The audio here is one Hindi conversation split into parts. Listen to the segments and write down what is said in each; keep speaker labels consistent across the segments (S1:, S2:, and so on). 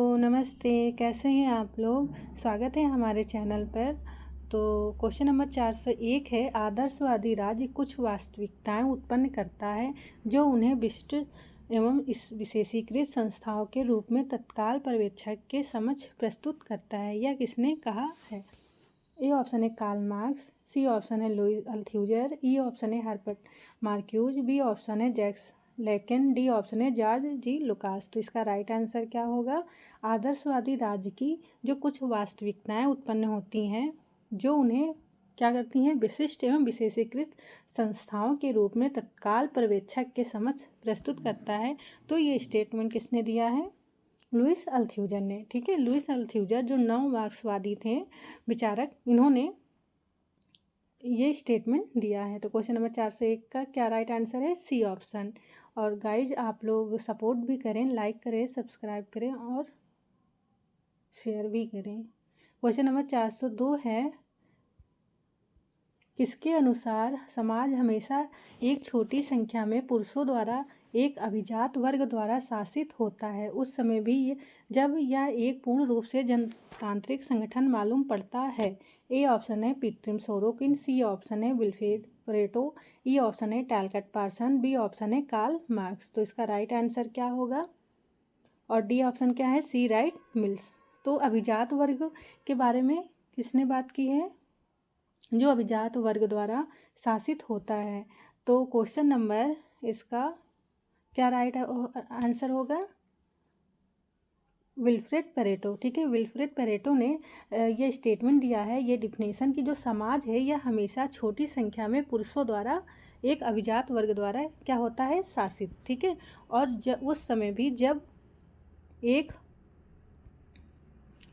S1: तो नमस्ते, कैसे हैं आप लोग। स्वागत है हमारे चैनल पर। तो क्वेश्चन नंबर 401 है, आदर्शवादी राज्य कुछ वास्तविकताएं उत्पन्न करता है जो उन्हें विशिष्ट एवं इस विशेषीकृत संस्थाओं के रूप में तत्काल पर्यवेक्षक के समक्ष प्रस्तुत करता है। यह किसने कहा है? ए ऑप्शन है कार्ल मार्क्स, सी ऑप्शन है लुईस अल्थ्यूजर, ई ऑप्शन है हर्बर्ट मार्क्यूज, बी ऑप्शन है जैक्स लेकिन, डी ऑप्शन है जॉर्ज जी लुकास। तो इसका राइट आंसर क्या होगा? आदर्शवादी राज्य की जो कुछ वास्तविकताएं उत्पन्न होती हैं जो उन्हें क्या करती हैं, विशिष्ट एवं विशेषीकृत संस्थाओं के रूप में तत्काल पर्यवेक्षक के समक्ष प्रस्तुत करता है। तो ये स्टेटमेंट किसने दिया है? लुईस अल्थ्यूजर ने। ठीक है, लुईस अल्थ्यूजर जो नव मार्क्सवादी थे विचारक, इन्होंने ये स्टेटमेंट दिया है। तो क्वेश्चन नंबर 401 का क्या राइट आंसर है? C option. और गाइज आप लोग सपोर्ट भी करें, लाइक करें, सब्सक्राइब करें और शेयर भी करें। क्वेश्चन नंबर 402 है, किसके अनुसार समाज हमेशा एक छोटी संख्या में पुरुषों द्वारा एक अभिजात वर्ग द्वारा शासित होता है, उस समय भी जब यह एक पूर्ण रूप से जनतांत्रिक संगठन मालूम पड़ता है? ए ऑप्शन है पीटरिम सोरोकिन, सी ऑप्शन है विल्फ्रेड परेटो, ई ऑप्शन है टैलकट पार्सन, बी ऑप्शन है कार्ल मार्क्स। तो इसका राइट आंसर क्या होगा? और डी ऑप्शन क्या है? सी राइट मिल्स। तो अभिजात वर्ग के बारे में किसने बात की है? जो अभिजात वर्ग द्वारा शासित होता है। तो क्वेश्चन नंबर इसका क्या राइट आंसर होगा? Wilfred Pareto. ठीक है, विल्फ्रेड परेटो ने ये स्टेटमेंट दिया है, ये डिफिनेशन की जो समाज है यह हमेशा छोटी संख्या में पुरुषों द्वारा एक अभिजात वर्ग द्वारा क्या होता है, शासित। ठीक है, और उस समय भी जब एक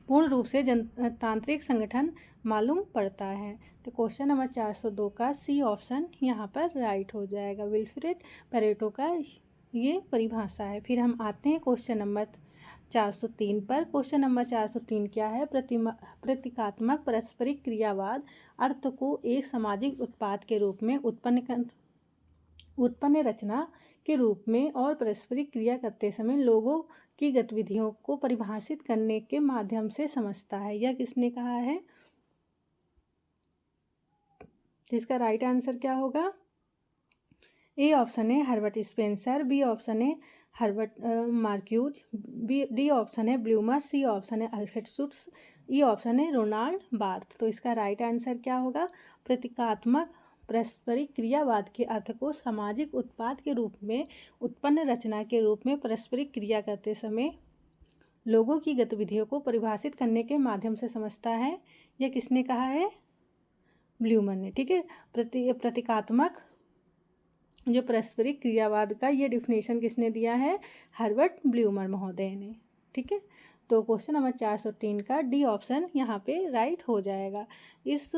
S1: पूर्ण रूप से जनतांत्रिक संगठन मालूम पड़ता है। तो क्वेश्चन नंबर 402 का सी ऑप्शन यहाँ पर राइट हो जाएगा। विल्फ्रेड परेटो का ये परिभाषा है। फिर हम आते हैं क्वेश्चन नंबर 403 पर। क्वेश्चन नंबर 403 क्या है? प्रतीकात्मक पारस्परिक क्रियावाद अर्थ को एक सामाजिक उत्पाद के रूप में उत्पन्न रचना के रूप में और पारस्परिक क्रिया करते समय लोगों की गतिविधियों को परिभाषित करने के माध्यम से समझता है। यह किसने कहा है? इसका राइट आंसर क्या होगा? ए ऑप्शन है हर्बर्ट स्पेंसर, बी ऑप्शन है हर्बर्ट मार्क्यूज, डी ऑप्शन है ब्लूमर, सी ऑप्शन है अल्फ्रेड शुट्स, ई ऑप्शन है रोनाल्ड बार्थ। तो इसका राइट आंसर क्या होगा? प्रतीकात्मक पारस्परिक क्रियावाद के अर्थ को सामाजिक उत्पाद के रूप में उत्पन्न रचना के रूप में पारस्परिक क्रिया करते समय लोगों की गतिविधियों को परिभाषित करने के माध्यम से समझता है। यह किसने कहा है? ब्लूमर ने। ठीक है, प्रतीकात्मक जो पारस्परिक क्रियावाद का ये डिफिनेशन किसने दिया है? हर्बर्ट ब्लूमर महोदय ने। ठीक है, तो क्वेश्चन नंबर 403 का डी ऑप्शन यहाँ पे राइट हो जाएगा। इस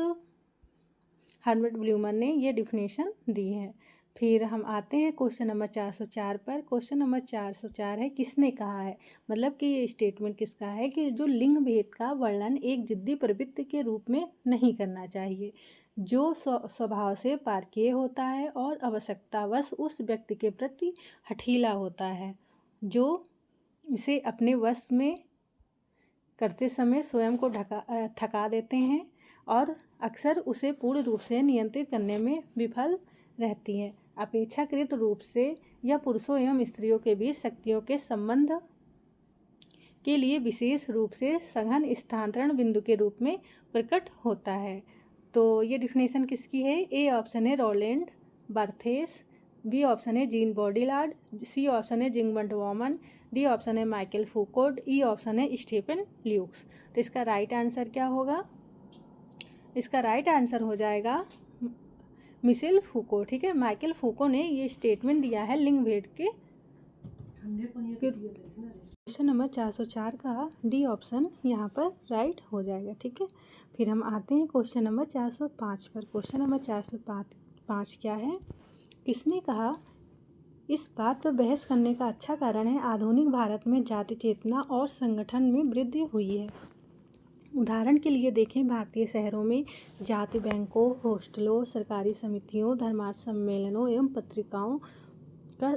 S1: हर्बर्ट ब्लूमर ने ये डिफिनेशन दी है। फिर हम आते हैं क्वेश्चन नंबर 404 पर। क्वेश्चन नंबर 404 है, किसने कहा है? मतलब कि ये स्टेटमेंट किसका है कि जो लिंग भेद का वर्णन एक जिद्दी प्रवृत्ति के रूप में नहीं करना चाहिए, जो स्वभाव से पारकीय होता है और आवश्यकतावश उस व्यक्ति के प्रति हठीला होता है, जो इसे अपने वश में करते समय स्वयं को थका देते हैं और अक्सर उसे पूर्ण रूप से नियंत्रित करने में विफल रहती है। अपेक्षाकृत रूप से यह पुरुषों एवं स्त्रियों के बीच शक्तियों के संबंध के लिए विशेष रूप से सघन स्थानांतरण बिंदु के रूप में प्रकट होता है। तो ये डिफिनेशन किसकी है? ए ऑप्शन है रोलैंड बार्थेस, बी ऑप्शन है जीन बॉडिलार्ड, सी ऑप्शन है जिगमंड वॉमन, डी ऑप्शन है माइकल फूकोट, ई ऑप्शन है स्टीफन ल्यूक्स। तो इसका राइट आंसर क्या होगा? इसका राइट आंसर हो जाएगा मिशेल फूको। ठीक है, माइकल फूको ने ये स्टेटमेंट दिया है लिंग भेद के। क्वेश्चन नंबर 404 का डी ऑप्शन यहाँ पर राइट हो जाएगा। ठीक है, फिर हम आते हैं क्वेश्चन नंबर 405 पर। क्वेश्चन नंबर 405 क्या है? किसने कहा? इस बात पर बहस करने का अच्छा कारण है आधुनिक भारत में जाति चेतना और संगठन में वृद्धि हुई है। उदाहरण के लिए देखें, भारतीय शहरों में जाति बैंकों, हॉस्टलों, सरकारी समितियों, धर्मार्थ सम्मेलनों एवं पत्रिकाओं का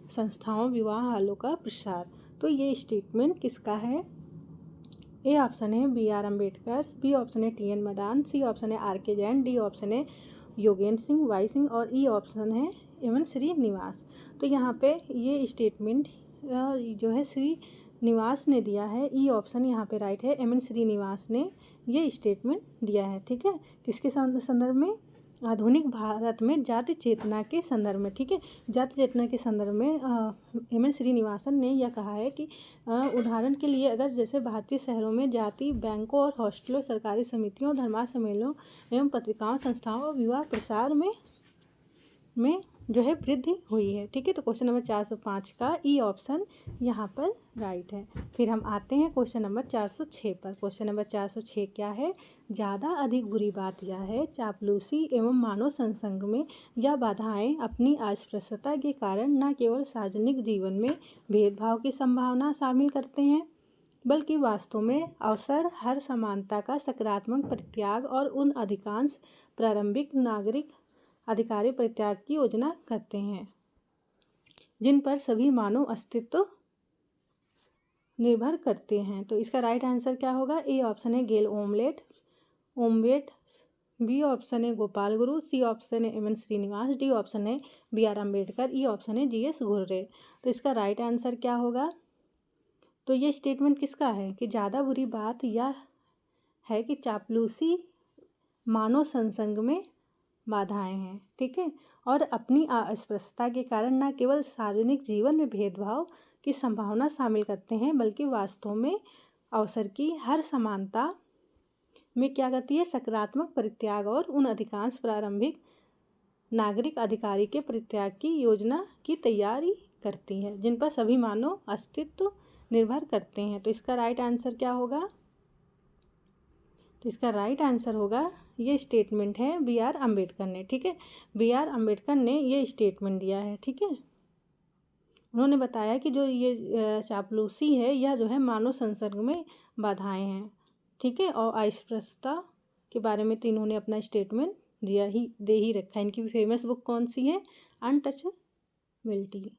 S1: संस्थाओं, विवाह हालों का प्रसार। तो ये स्टेटमेंट किसका है? ए ऑप्शन है B R Ambedkar, B option है T N Madan, C option है R K Jain, D option है योगेंद्र सिंह, वाई सिंह और ई ऑप्शन है एम श्रीनिवास। तो यहाँ पे ये स्टेटमेंट जो है श्रीनिवास ने दिया है, ई ऑप्शन यहाँ पे राइट है, एम श्रीनिवास ने ये स्टेटमेंट दिया है। ठीक है, किसके संदर्भ में? आधुनिक भारत में जाति चेतना के संदर्भ में। ठीक है, जाति चेतना के संदर्भ में एम श्रीनिवासन ने यह कहा है कि उदाहरण के लिए अगर जैसे भारतीय शहरों में जाति बैंकों और हॉस्टलों, सरकारी समितियों, धर्मार्थ सम्मेलनों एवं पत्रिकाओं, संस्थाओं और विवाह प्रसार में जो है वृद्धि हुई है। ठीक है, तो क्वेश्चन नंबर 405 का ई ऑप्शन यहाँ पर राइट है। फिर हम आते हैं क्वेश्चन नंबर 406 पर। क्वेश्चन नंबर 406 क्या है? ज़्यादा अधिक बुरी बात यह है चापलूसी एवं मानव संसर्ग में यह बाधाएं अपनी अस्पृश्यता के कारण न केवल सार्वजनिक जीवन में भेदभाव की संभावना शामिल करते हैं, बल्कि वास्तव में अवसर हर समानता का सकारात्मक परित्याग और उन अधिकांश प्रारंभिक नागरिक अधिकारी परित्याग की योजना करते हैं जिन पर सभी मानव अस्तित्व निर्भर करते हैं। तो इसका राइट आंसर क्या होगा? ए ऑप्शन है गेल ओम्बेट, बी ऑप्शन है गोपाल गुरु, सी ऑप्शन है M N Srinivas, D option है B R Ambedkar, E option है जी एस घुर्रे। तो इसका राइट आंसर क्या होगा? तो ये स्टेटमेंट किसका है कि ज़्यादा बुरी बात यह है कि चापलूसी मानव संसर्ग में बाधाएं हैं। ठीक है, और अपनी अस्पृश्यता के कारण न केवल सार्वजनिक जीवन में भेदभाव की संभावना शामिल करते हैं, बल्कि वास्तव में अवसर की हर समानता में क्या करती है? सकारात्मक परित्याग और उन अधिकांश प्रारंभिक नागरिक अधिकारी के परित्याग की योजना की तैयारी करती है जिन पर सभी मानव अस्तित्व निर्भर करते हैं। तो इसका राइट आंसर क्या होगा? तो इसका राइट आंसर होगा, ये स्टेटमेंट है बी आर अम्बेडकर ने। ठीक है, बी आर अम्बेडकर ने ये स्टेटमेंट दिया है। ठीक है, उन्होंने बताया कि जो ये चापलूसी है यह जो है मानव संसर्ग में बाधाएं हैं। ठीक है, और अस्पृश्यता के बारे में तो इन्होंने अपना स्टेटमेंट दे ही रखा है। इनकी फेमस बुक कौन सी है? अनटचेबिलिटी।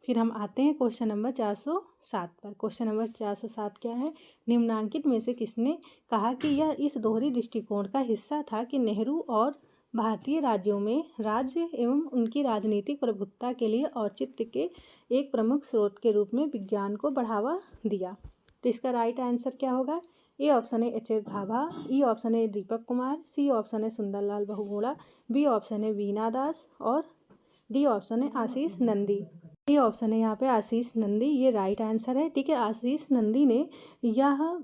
S1: फिर हम आते हैं क्वेश्चन नंबर 407 पर। क्वेश्चन नंबर 407 क्या है? निम्नांकित में से किसने कहा कि यह इस दोहरी दृष्टिकोण का हिस्सा था कि नेहरू और भारतीय राज्यों में राज्य एवं उनकी राजनीतिक प्रभुत्ता के लिए औचित्य के एक प्रमुख स्रोत के रूप में विज्ञान को बढ़ावा दिया? तो इसका राइट आंसर क्या होगा? ए ऑप्शन है एच एस भाभा, ई ऑप्शन है दीपक कुमार, सी ऑप्शन है सुंदरलाल बहुगुणा, बी ऑप्शन है वीना दास और डी ऑप्शन है आशीष नंदी। ये ऑप्शन है यहाँ पे आशीष नंदी, ये राइट आंसर है। ठीक है, आशीष नंदी ने यह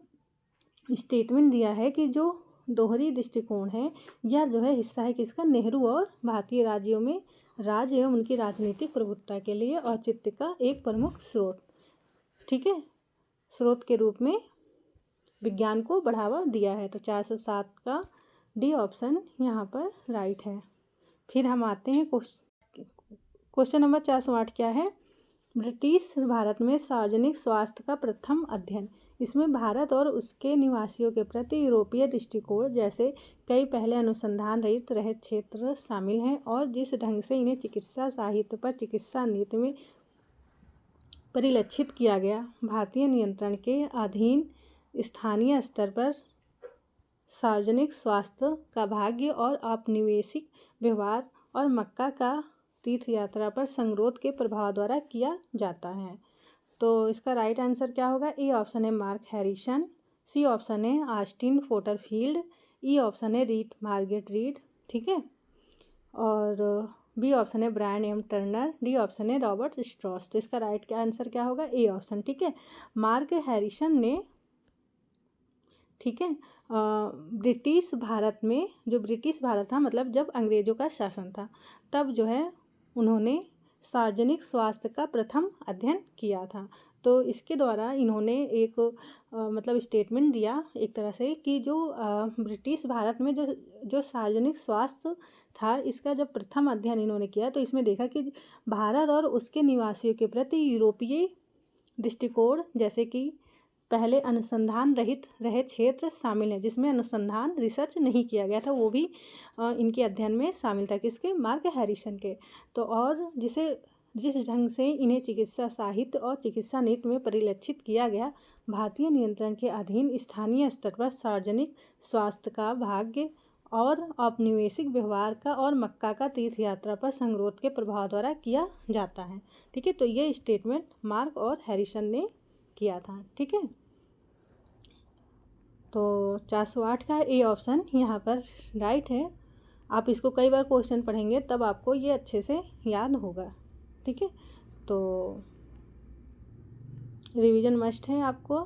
S1: स्टेटमेंट दिया है कि जो दोहरी दृष्टिकोण है यह जो है हिस्सा है किसका? नेहरू और भारतीय राज्यों में राज्य एवं उनकी राजनीतिक प्रभुत्ता के लिए औचित्य का एक प्रमुख स्रोत, ठीक है, स्रोत के रूप में विज्ञान को बढ़ावा दिया है। तो 407 का डी ऑप्शन यहाँ पर राइट है। फिर हम आते हैं क्वेश्चन नंबर 408 क्या है? ब्रिटिश भारत में सार्वजनिक स्वास्थ्य का प्रथम अध्ययन। इसमें भारत और उसके निवासियों के प्रति यूरोपीय दृष्टिकोण जैसे कई पहले अनुसंधान रहित रहे क्षेत्र शामिल हैं और जिस ढंग से इन्हें चिकित्सा साहित्य पर चिकित्सा नीति में परिलक्षित किया गया, भारतीय नियंत्रण के अधीन स्थानीय स्तर पर सार्वजनिक स्वास्थ्य का भाग्य और औपनिवेशिक व्यवहार और मक्का का तीर्थ यात्रा पर संगरोध के प्रभाव द्वारा किया जाता है। तो इसका राइट आंसर क्या होगा? ए ऑप्शन है मार्क हैरिसन, सी ऑप्शन है ऑस्टिन फोटरफील्ड, ई ऑप्शन है रीट मार्गेट रीड, ठीक है, और बी ऑप्शन है Brian M Turner, D option है रॉबर्ट स्ट्रॉस। तो इसका राइट आंसर क्या होगा? ए ऑप्शन, ठीक है। मार्क हैरिसन ने, ठीक है, ब्रिटिश भारत में, जो ब्रिटिश भारत था मतलब जब अंग्रेज़ों का शासन था, तब जो है उन्होंने सार्वजनिक स्वास्थ्य का प्रथम अध्ययन किया था। तो इसके द्वारा इन्होंने एक मतलब स्टेटमेंट दिया एक तरह से कि जो ब्रिटिश भारत में जो सार्वजनिक स्वास्थ्य था, इसका जब प्रथम अध्ययन इन्होंने किया तो इसमें देखा कि भारत और उसके निवासियों के प्रति यूरोपीय दृष्टिकोण जैसे कि पहले अनुसंधान रहित रहे क्षेत्र शामिल हैं, जिसमें अनुसंधान रिसर्च नहीं किया गया था, वो भी इनके अध्ययन में शामिल था। किसके? मार्क हैरिसन के। तो और जिसे जिस ढंग से इन्हें चिकित्सा साहित्य और चिकित्सा नीति में परिलक्षित किया गया, भारतीय नियंत्रण के अधीन स्थानीय स्तर पर सार्वजनिक स्वास्थ्य का भाग्य और औपनिवेशिक व्यवहार का और मक्का का तीर्थ यात्रा पर संगरोध के प्रभाव द्वारा किया जाता है। ठीक है, तो ये स्टेटमेंट मार्क और हैरिसन ने किया था। ठीक है, तो 408 का ए ऑप्शन यहाँ पर राइट है। आप इसको कई बार क्वेश्चन पढ़ेंगे तब आपको ये अच्छे से याद होगा। ठीक है, तो रिवीजन मस्ट है आपको।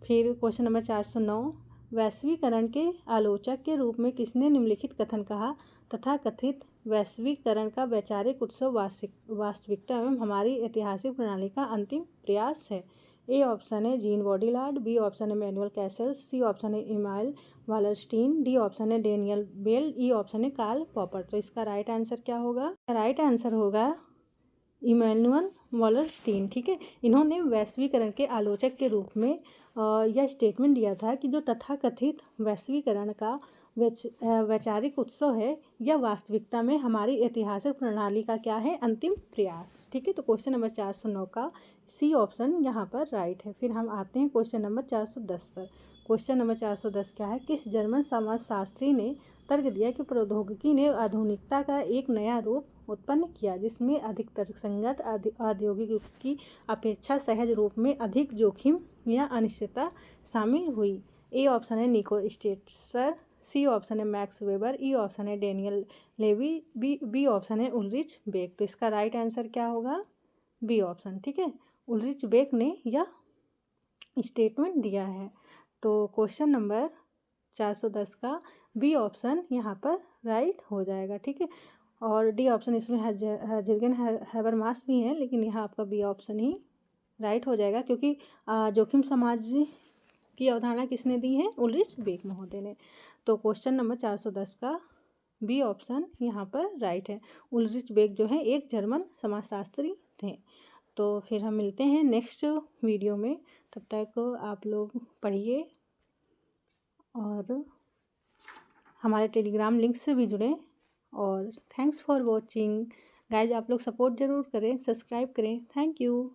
S1: फिर क्वेश्चन नंबर 409, वैश्वीकरण के आलोचक के रूप में किसने निम्नलिखित कथन कहा? तथा कथित वैश्वीकरण का वैचारिक उत्सव वास्तविकता एवं हमारी ऐतिहासिक प्रणाली का अंतिम प्रयास है। ए ऑप्शन है जीन बॉडीलार्ड, बी ऑप्शन है मैनुअल कैसल्स, सी ऑप्शन है इमाइल वालरस्टीन, डी ऑप्शन है डेनियल बेल, ई ऑप्शन है कार्ल पॉपर। तो इसका राइट आंसर क्या होगा? राइट आंसर होगा इमैनुअल वालरस्टीन। ठीक है, इन्होंने वैश्वीकरण के आलोचक के रूप में यह स्टेटमेंट दिया था कि जो तथाकथित वैश्वीकरण का वैचारिक उत्सव है, यह वास्तविकता में हमारी ऐतिहासिक प्रणाली का क्या है? अंतिम प्रयास। ठीक है, तो क्वेश्चन नंबर 409 का सी ऑप्शन यहाँ पर राइट है। फिर हम आते हैं क्वेश्चन नंबर 410 पर। क्वेश्चन नंबर 410 क्या है? किस जर्मन समाजशास्त्री ने तर्क दिया कि प्रौद्योगिकी ने आधुनिकता का एक नया रूप उत्पन्न किया, जिसमें अधिक तर्कसंगत औद्योगिक युग की अपेक्षा सहज रूप में अधिक जोखिम या अनिश्चितता शामिल हुई? ए ऑप्शन है निको स्टेट्सर, सी ऑप्शन है मैक्स वेबर, ई ऑप्शन है डेनियल लेवी, बी ऑप्शन है उलरिच बेक। तो इसका राइट आंसर क्या होगा? B option. ठीक है, उलरिच बेक ने यह स्टेटमेंट दिया है। तो क्वेश्चन नंबर 410 का बी ऑप्शन यहाँ पर राइट हो जाएगा। ठीक है, और डी ऑप्शन इसमें जर्गन हैबरमास भी है, लेकिन यहाँ आपका बी ऑप्शन ही राइट हो जाएगा, क्योंकि जोखिम समाज की अवधारणा किसने दी है? उलरिच बेक महोदय ने। तो क्वेश्चन नंबर 410 का बी ऑप्शन यहाँ पर राइट है। उलरिच बेक जो है एक जर्मन समाजशास्त्री थे। तो फिर हम मिलते हैं नेक्स्ट वीडियो में, तब तक आप लोग पढ़िए और हमारे टेलीग्राम लिंक से भी जुड़ें। और थैंक्स फॉर वॉचिंग गाइज। आप लोग सपोर्ट ज़रूर करें, सब्सक्राइब करें। Thank you.